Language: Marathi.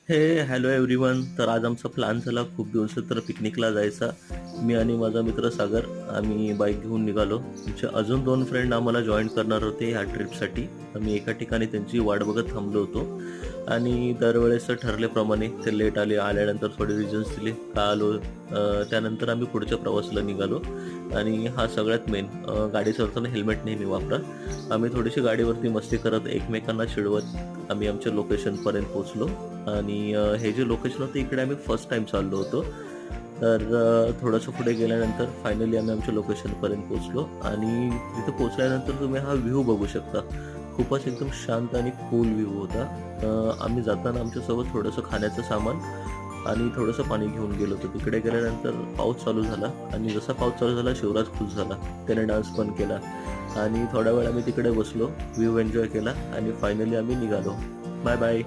हे हॅलो एव्हरीवन. तर आज आमचा प्लॅन झाला खूप दिवसात पिकनिकला जायचा. मी आणि माझा मित्र सागर आम्ही बाईक घेऊन निघालो. आमचे अजून 2 फ्रेंड आम्हाला जॉईन करणार होते ह्या ट्रिपसाठी. आम्ही एका ठिकाणी त्यांची वाट बघत थांबलो होतो आणि दरवेळेस ठरल्याप्रमाणे ते लेट आल्यानंतर थोडे रिझन्स दिले का आलो. त्यानंतर आम्ही पुढच्या प्रवासाला निघालो आणि हा सगळ्यात मेन, गाडी चालवताना हेल्मेट नेहमी वापरा. आम्ही थोडीशी गाडीवरती मस्ती करत एकमेकांना चिडवत आम्ही आमच्या लोकेशनपर्यंत पोहोचलो. आणि हे जे लोकेशन होतं इकडे आम्ही फर्स्ट टाइम चाललो होतो. तर थोडंसं पुढे गेल्यानंतर फायनली आम्ही आमच्या लोकेशनपर्यंत पोहोचलो आणि तिथे पोहोचल्यानंतर तुम्ही हा व्ह्यू बघू शकता. खूपच एकदम शांत आणि कूल व्ह्यू होता. आम्ही जाताना आमच्यासोबत थोडंसं खाण्याचं सामान आणि थोडंसं पाणी घेऊन गेलो होतो. तिकडे गेल्यानंतर पाऊस चालू झाला आणि जसा पाऊस चालू झाला शिवराज खुश झाला. त्याने डान्स पण केला आणि थोडा वेळ आम्ही तिकडे बसलो, व्ह्यू एन्जॉय केला आणि फायनली आम्ही निघालो. Bye bye.